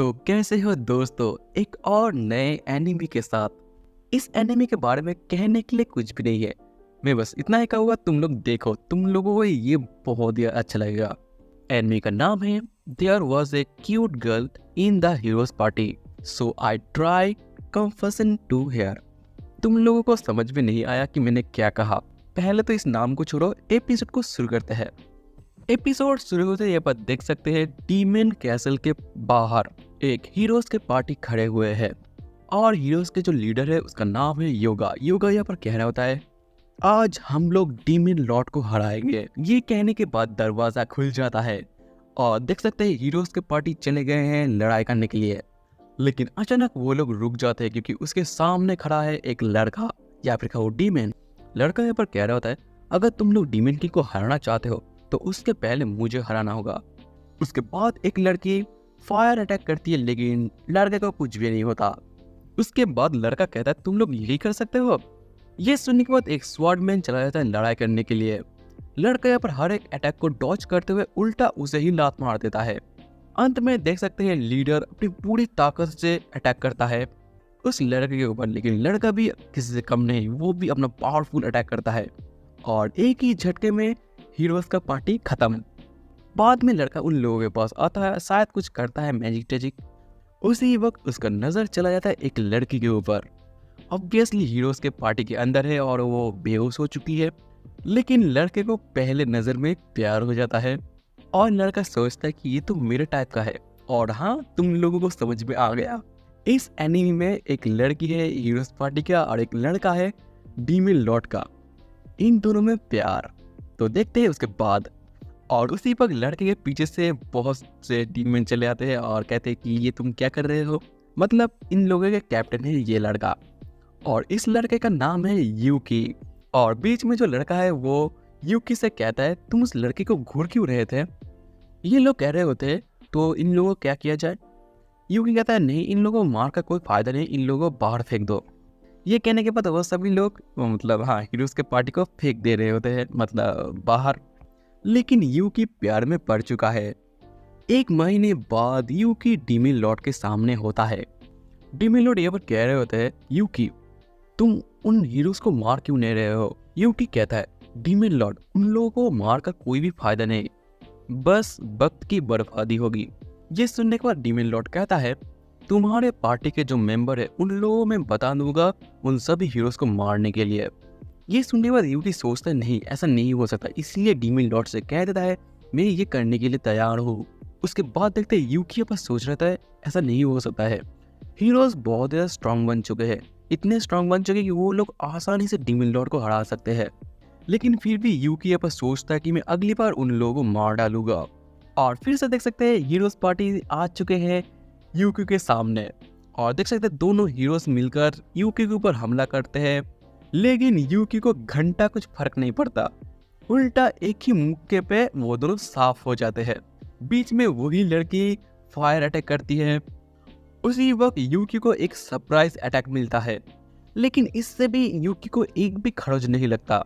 तो कैसे हो दोस्तों, एक और नए एनिमी के साथ। इस एनिमी के बारे में कहने के लिए कुछ भी नहीं है। मैं बस इतना ही कहूँगा, तुम लोग देखो, तुम लोगों को ये बहुत ही अच्छा लगेगा। एनिमी का नाम है there was a cute girl in the heroes party so I try confession to her. तुम लोगों को समझ में नहीं आया कि मैंने क्या कहा। पहले तो इस नाम को छोड़ो, एपिसोड को शुरू करते हैं। एपिसोड शुरू होते ही आप देख सकते हैं डीमन कैसल के बाहर एक हीरोज के पार्टी खड़े हुए हैं और हीरोज के जो लीडर है उसका नाम है योगा। योगा यहाँ पर कह रहा होता है, आज हम लोग डीमन लॉर्ड को हराएंगे। ये कहने के बाद दरवाजा खुल जाता है और देख सकते हैं हीरोज के पार्टी चले गए हैं लड़ाई करने के लिए। लेकिन अचानक वो लोग रुक जाते हैं क्योंकि उसके सामने खड़ा है एक लड़का या फिर कहो डीमन। लड़का यहाँ पर कह रहा होता है, अगर तुम लोग डीमन किंग को हराना चाहते हो तो उसके पहले मुझे हराना होगा। उसके बाद एक लड़की फायर अटैक करती है लेकिन लड़के को कुछ भी नहीं होता। उसके बाद लड़का कहता है, तुम लोग यही कर सकते हो। ये सुनने के बाद एक स्वॉर्डमैन चला जाता है लड़ाई करने के लिए। लड़का यहाँ पर हर एक अटैक को डॉज करते हुए उल्टा उसे ही लात मार देता है। अंत में देख सकते हैं लीडर अपनी पूरी ताकत से अटैक करता है उस लड़के के ऊपर, लेकिन लड़का भी किसी से कम नहीं, वो भी अपना पावरफुल अटैक करता है और एक ही झटके में हीरोज का पार्टी खत्म। बाद में लड़का उन लोगों के पास आता है, शायद कुछ करता है मैजिक टेजिक। उसी वक्त उसका नजर चला जाता है एक लड़की के ऊपर। ऑब्वियसली हीरोज के पार्टी के अंदर है और वो बेहोश हो चुकी है, लेकिन लड़के को पहले नजर में प्यार हो जाता है और लड़का सोचता है कि ये तो मेरे टाइप का है। और हाँ, तुम लोगों को समझ में आ गया, इस एनीमे में एक लड़की है हीरोज पार्टी का और एक लड़का है डीमन लॉर्ड का। इन दोनों में प्यार। तो देखते हैं उसके बाद। और उसी वक्त लड़के के पीछे से बहुत से डीमन चले आते हैं और कहते हैं कि ये तुम क्या कर रहे हो। मतलब इन लोगों के कैप्टन है ये लड़का और इस लड़के का नाम है यूकी। और बीच में जो लड़का है वो यूकी से कहता है, तुम उस लड़के को घूर क्यों रहे थे। ये लोग कह रहे होते हैं तो इन लोगों को क्या किया जाए। यूकी कहता है, नहीं, इन लोगों को मार का कोई फायदा नहीं, इन लोगों को बाहर फेंक दो। ये कहने के बाद वो सभी लोग मतलब हाँ हीरोज के पार्टी को फेंक दे रहे होते हैं, मतलब बाहर। लेकिन यूकी प्यार में पड़ चुका है। एक महीने बाद यूकी डीमन लॉर्ड के सामने होता है। डीमन लॉर्ड यहाँ पर कह रहे होते हैं, यूकी तुम उन हीरोज को मार क्यों नहीं रहे हो। यूकी कहता है, डीमन लॉर्ड उन लोगों को मार का कोई भी फायदा नहीं, बस वक्त की बर्बादी होगी। ये सुनने के बाद डीमन लॉर्ड कहता है, तुम्हारे पार्टी के जो मेंबर है उन लोगों में बता दूंगा उन सभी हीरोज को मारने के लिए। ये सुनने के बाद यूकी सोचता है, नहीं ऐसा नहीं हो सकता, इसलिए डीमन लॉर्ड से कह देता है मैं ये करने के लिए तैयार हूँ। उसके बाद देखते हैं यूकी पर सोच रहता है ऐसा नहीं हो सकता है। हीरोज बहुत ज़्यादा स्ट्रांग बन चुके हैं, इतने स्ट्रांग बन चुके कि वो लोग आसानी से डीमन लॉर्ड को हरा सकते हैं। लेकिन फिर भी यूकी पर सोचता है कि मैं अगली बार उन लोगों को मार डालूंगा। और फिर से देख सकते हैं हीरोज पार्टी आ चुके हैं यूकी के सामने और देख सकते हैं दोनों हीरोज मिलकर यूकी के ऊपर हमला करते हैं। लेकिन यूकी को घंटा कुछ फर्क नहीं पड़ता, उल्टा एक ही मौके पे वो दोनों साफ हो जाते हैं। बीच में वही लड़की फायर अटैक करती है। उसी वक्त यूकी को एक सरप्राइज अटैक मिलता है, लेकिन इससे भी यूकी को एक भी खरोच नहीं लगता।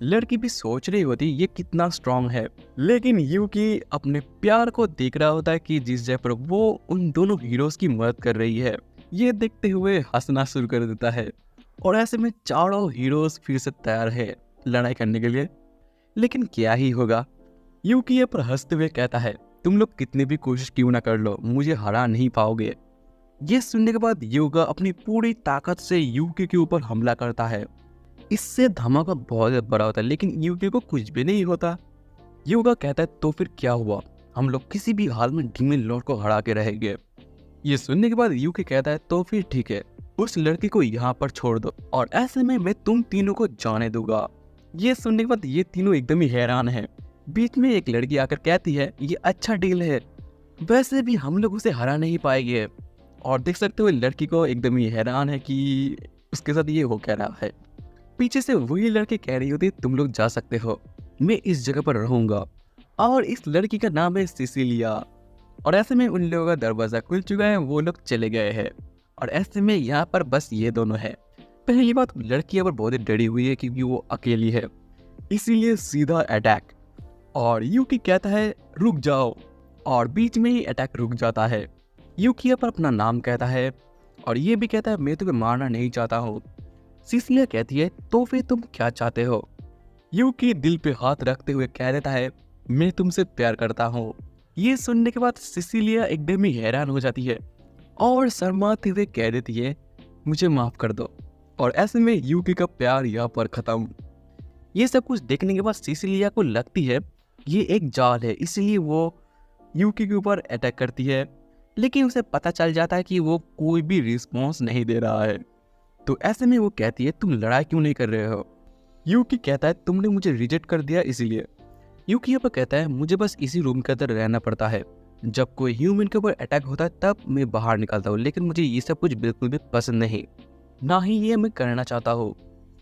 लड़की भी सोच रही होती ये कितना स्ट्रांग है, लेकिन यूकी अपने प्यार को देख रहा होता है कि जिस जगह पर वो उन दोनों हीरोज की मदद कर रही है। ये देखते हुए हंसना शुरू कर देता है और ऐसे में चारों हीरोज फिर से तैयार है लड़ाई करने के लिए। लेकिन क्या ही होगा, यूकी ये पर हंसते हुए कहता है, तुम लोग कितनी भी कोशिश क्यों ना कर लो मुझे हरा नहीं पाओगे। ये सुनने के बाद योगा अपनी पूरी ताकत से यूकी के ऊपर हमला करता है। इससे धमाका बहुत बड़ा होता है, लेकिन यूकी को कुछ भी नहीं होता। योगा कहता है, तो फिर क्या हुआ, हम लोग किसी भी हाल में डीमन लॉर्ड को हरा के रहेंगे। ये सुनने के बाद यूकी कहता है, तो फिर ठीक है, उस लड़की को यहाँ पर छोड़ दो और ऐसे में मैं तुम तीनों को जाने दूंगा। ये सुनने के बाद ये तीनों एकदम ही हैरान हैं। बीच में एक लड़की आकर कहती है, ये अच्छा डील है, वैसे भी हम लोग उसे हरा नहीं पाएंगे। और देख सकते हो लड़की को एकदम ही हैरान है कि उसके साथ ये हो क्या रहा है। पीछे से वही लड़की कह रही होती, तुम लोग जा सकते हो, मैं इस जगह पर रहूंगा। और इस लड़की का नाम है सिसिलिया। और ऐसे में उन लोगों का दरवाजा खुल चुका है, वो लोग चले गए हैं और ऐसे में यहाँ पर बस ये दोनों है। पहली बात, लड़की यहाँ पर बहुत ही डरी हुई है क्योंकि वो अकेली है, इसीलिए सीधा अटैक। और यूकी कहता है रुक जाओ और बीच में ही अटैक रुक जाता है। यूकी पर अपना नाम कहता है और ये भी कहता है मैं तुम्हें मारना नहीं चाहता हूँ। सिसिलिया कहती है तो फिर तुम क्या चाहते हो? यूकी दिल पे हाथ रखते हुए कह देता है मैं तुमसे प्यार करता हूँ। ये सुनने के बाद सिसिलिया एकदम ही हैरान हो जाती है और शर्माते हुए कह देती है मुझे माफ कर दो। और ऐसे में यूकी का प्यार यहाँ पर खत्म। ये सब कुछ देखने के बाद सिसिलिया को लगती है ये एक जाल है, इसलिए वो यूकी के ऊपर अटैक करती है। लेकिन उसे पता चल जाता है कि वो कोई भी रिस्पॉन्स नहीं दे रहा है। तो ऐसे में वो कहती है तुम लड़ाई क्यों नहीं कर रहे हो? यूकी कहता है तुमने मुझे रिजेक्ट कर दिया इसीलिए। यूकी अब कहता है मुझे बस इसी रूम के अंदर रहना पड़ता है, जब कोई ह्यूमन के ऊपर अटैक होता है तब मैं बाहर निकलता हूँ, लेकिन मुझे ये सब कुछ बिल्कुल भी पसंद नहीं, ना ही ये मैं करना चाहता हूँ।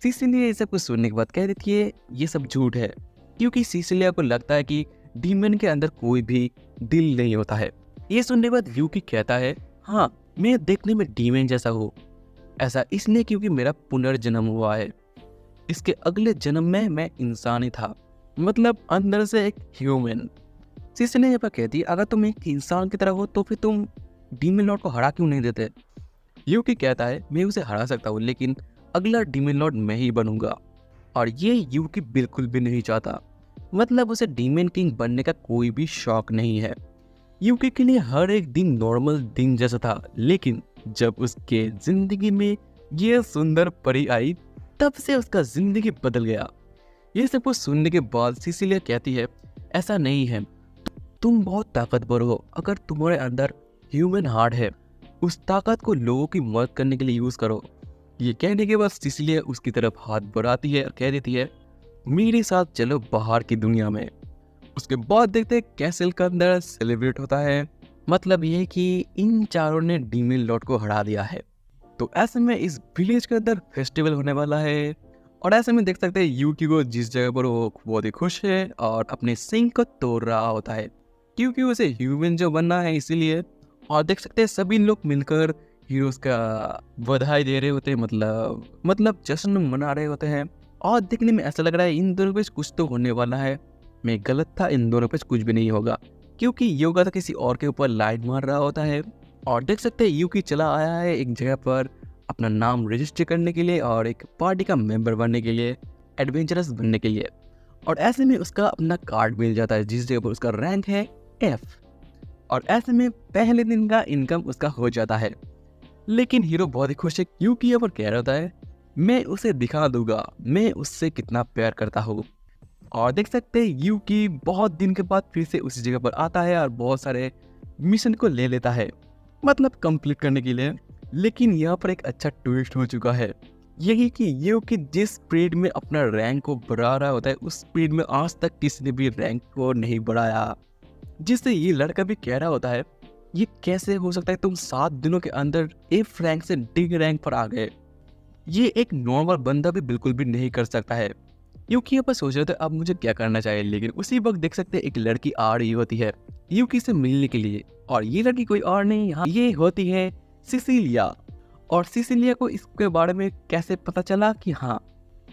सिसिलिया ये सब कुछ सुनने के बाद कह देती है ये सब झूठ है, क्योंकि सिसिलिया को लगता है कि डीमन के अंदर कोई भी दिल नहीं होता है। ये सुनने के बाद यूकी कहता है हाँ मैं देखने में डीमन जैसा हूँ, ऐसा इसलिए क्योंकि मेरा पुनर्जन्म हुआ है। इसके अगले जन्म में मैं इंसान ही था, मतलब अंदर से एक ह्यूमन। सिसिलिया पर कहती है अगर तुम एक इंसान की तरह हो तो फिर तुम डीमन लॉर्ड को हरा क्यों नहीं देते? यूकी कहता है मैं उसे हरा सकता हूँ, लेकिन अगला डीमन लॉर्ड मैं ही बनूंगा। और ये यूकी बिल्कुल भी नहीं चाहता, मतलब उसे डीमन किंग बनने का कोई भी शौक नहीं है। यूकी के लिए हर एक दिन नॉर्मल दिन जैसा था, लेकिन जब उसके जिंदगी में ये सुंदर परी आई तब से उसका जिंदगी बदल गया। ये सब कुछ सुनने के बाद सिसिलिया कहती है ऐसा नहीं है, तुम बहुत ताकतवर हो। अगर तुम्हारे अंदर ह्यूमन हार्ट है, उस ताकत को लोगों की मदद करने के लिए यूज करो। ये कहने के बाद सिसिलिया उसकी तरफ हाथ बढ़ाती है और कह देती है मेरे साथ चलो बाहर की दुनिया में। उसके बाद देखते हैं कैसल के अंदर सेलिब्रेट होता है, मतलब ये कि इन चारों ने डीमन लॉर्ड को हरा दिया है। तो ऐसे में इस विलेज के अंदर फेस्टिवल होने वाला है और ऐसे में देख सकते हैं यूकी को जिस जगह पर वो बहुत ही खुश है और अपने सिंग को तोड़ रहा होता है, क्योंकि उसे ह्यूमन जो बनना है इसीलिए। और देख सकते हैं सभी लोग मिलकर हीरोज का बधाई दे रहे होते हैं, मतलब जश्न मना रहे होते हैं। और देखने में ऐसा लग रहा है इन दोनों पे कुछ तो होने वाला है। मैं गलत था, इन दोनों पे कुछ भी नहीं होगा, क्योंकि योगा तो किसी और के ऊपर लाइट मार रहा होता है। और देख सकते हैं यूकी चला आया है एक जगह पर अपना नाम रजिस्टर करने के लिए और एक पार्टी का मेंबर बनने के लिए, एडवेंचरस बनने के लिए। और ऐसे में उसका अपना कार्ड मिल जाता है जिस जगह पर उसका रैंक है F। और ऐसे में पहले दिन का इनकम उसका हो जाता है। लेकिन हीरो बहुत ही खुश है, यूकी पर कह रहा होता है मैं उसे दिखा दूंगा मैं उससे कितना प्यार करता हूँ। और देख सकते हैं यूकी बहुत दिन के बाद फिर से उसी जगह पर आता है और बहुत सारे मिशन को ले लेता है, मतलब कंप्लीट करने के लिए। लेकिन यहाँ पर एक अच्छा ट्विस्ट हो चुका है, यही कि यूकी जिस स्पीड में अपना रैंक को बढ़ा रहा होता है उस स्पीड में आज तक किसी ने भी रैंक को नहीं बढ़ाया। जिससे ये लड़का भी कह रहा होता है ये कैसे हो सकता है, तुम 7 दिनों के अंदर F रैंक से D रैंक पर आ गए। ये एक नॉर्मल बंदा भी बिल्कुल भी नहीं कर सकता है। यूकी यहाँ पर सोच रहे थे अब मुझे क्या करना चाहिए, लेकिन उसी वक्त देख सकते हैं एक लड़की आ रही होती है यूकी से मिलने के लिए। और ये लड़की कोई और नहीं, यहाँ ये होती है सिसिलिया। और सिसिलिया को इसके बारे में कैसे पता चला कि हाँ,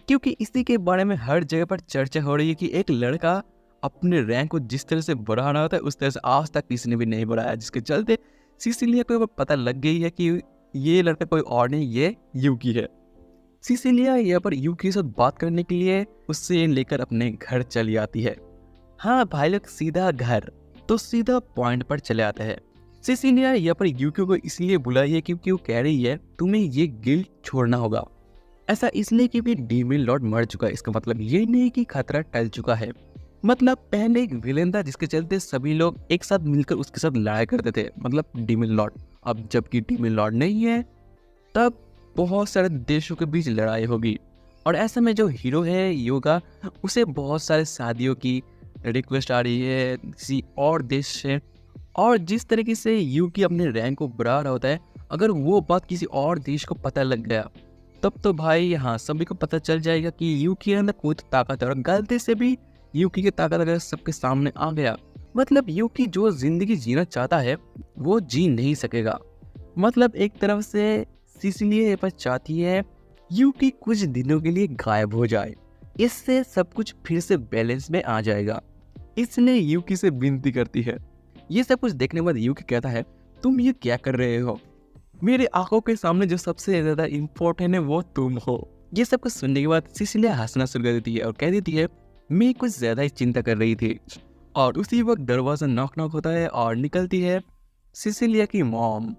क्योंकि इसी के बारे में हर जगह पर चर्चा हो रही है कि एक लड़का अपने रैंक को जिस तरह से बढ़ाना होता है उस तरह से आज तक किसी ने भी नहीं बढ़ाया, जिसके चलते सिसिलिया को पता लग गई है कि ये लड़का कोई और नहीं, ये यूकी है। सिसिलिया यहाँ पर यूकी से बात करने के लिए उससे लेकर अपने घर चली आती है। हाँ भाई लोग सीधा घर, तो सीधा पॉइंट पर चले आते हैं। सिसिलिया यहाँ पर यूकी को इसलिए बुलाई है क्योंकि वो कह रही है तुम्हें ये गिल्ड छोड़ना होगा। ऐसा इसलिए क्योंकि डीमन लॉर्ड मर चुका है, इसका मतलब ये नहीं कि खतरा टल चुका है। मतलब पहले एक विलेन था जिसके चलते सभी लोग एक साथ मिलकर उसके साथ लड़ाई करते थे, मतलब डीमन लॉर्ड। अब जबकि डीमन लॉर्ड नहीं है तब बहुत सारे देशों के बीच लड़ाई होगी। और ऐसे में जो हीरो है योगा, उसे बहुत सारे शादियों की रिक्वेस्ट आ रही है किसी और देश से। और जिस तरीके से यूकी अपने रैंक को बढ़ा रहा होता है, अगर वो बात किसी और देश को पता लग गया तब तो भाई हाँ सभी को पता चल जाएगा कि यूकी के अंदर कोई तो ताकत है। और गलती से भी यूकी की ताकत अगर सबके सामने आ गया, मतलब यूकी जो जिंदगी जीना चाहता है वो जी नहीं सकेगा। मतलब एक तरफ से सिसिलिया ये पर चाहती है यूकी कुछ दिनों के लिए गायब हो जाए, इससे सब कुछ फिर से बैलेंस में आ जाएगा। इसलिए यूकी से विनती करती है। ये सब कुछ देखने के बाद यूकी कहता है तुम ये क्या कर रहे हो? मेरे आंखों के सामने जो सबसे ज्यादा इम्पोर्टेंट है वो तुम हो। ये सब कुछ सुनने के बाद सिसिलिया हंसना शुरू कर देती है और कह देती है मैं कुछ ज्यादा ही चिंता कर रही थी। और उसी वक्त दरवाजा नॉक नॉक होता है और निकलती है सिसिलिया की मॉम।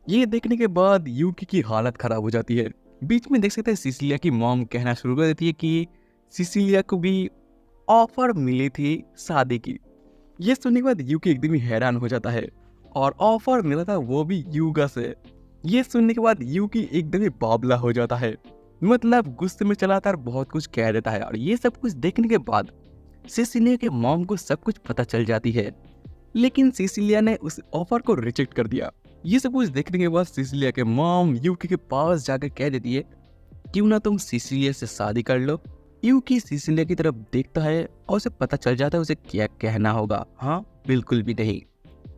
ये देखने के बाद यूकी की हालत खराब हो जाती है। बीच में देख सकते हैं सिसिलिया की मॉम कहना शुरू कर देती है कि सिसिलिया को भी ऑफर मिली थी शादी की। ये सुनने के बाद यूकी एकदम ही हैरान हो जाता है और ऑफर मिला था वो भी यूगा से। ये सुनने के बाद यूकी एकदम ही बावला हो जाता है, मतलब गुस्से में चला आता है और बहुत कुछ कह देता है। और ये सब कुछ देखने के बाद सिसिलिया के मॉम को सब कुछ पता चल जाती है, लेकिन सिसिलिया ने उस ऑफर को रिजेक्ट कर दिया। ये सब कुछ देखने के बाद सिसिलिया के मॉम यूकी के पास जाकर कह देती है क्यों ना तुम सिसिलिया से शादी कर लो। यूकी सिसिलिया की तरफ देखता है और उसे पता चल जाता है उसे क्या कहना होगा। हाँ, बिल्कुल भी नहीं।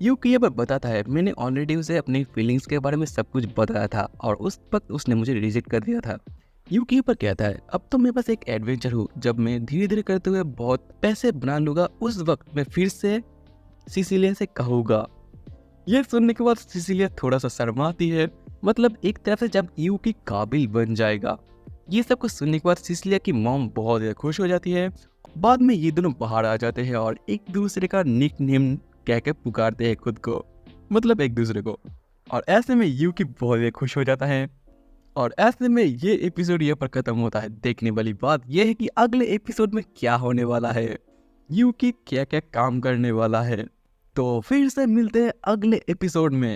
यूकी ये बताता है मैंने ऑलरेडी उसे अपनी फीलिंग्स के बारे में सब कुछ बताया था और उस वक्त उसने मुझे रिजेक्ट कर दिया था। यूकी पर कहता है अब तो मैं बस एक एडवेंचर हूँ, जब मैं धीरे धीरे करते हुए बहुत पैसे बना लूंगा उस वक्त मैं फिर से सिसिलिया से कहूँगा। ये सुनने के बाद सिसिलिया थोड़ा सा शर्माती है, मतलब एक तरफ से जब यूकी काबिल बन जाएगा। ये सब कुछ सुनने के बाद सिसिलिया की मॉम बहुत ज्यादा खुश हो जाती है। बाद में ये दोनों बाहर आ जाते हैं और एक दूसरे का निक नेम कह के पुकारते हैं खुद को, मतलब एक दूसरे को। और ऐसे में यूकी बहुत ज्यादा खुश हो जाता है। और ऐसे में ये एपिसोड यहाँ पर खत्म होता है। देखने वाली बात यह है कि अगले एपिसोड में क्या होने वाला है, यूकी क्या क्या काम करने वाला है। तो फिर से मिलते हैं अगले एपिसोड में।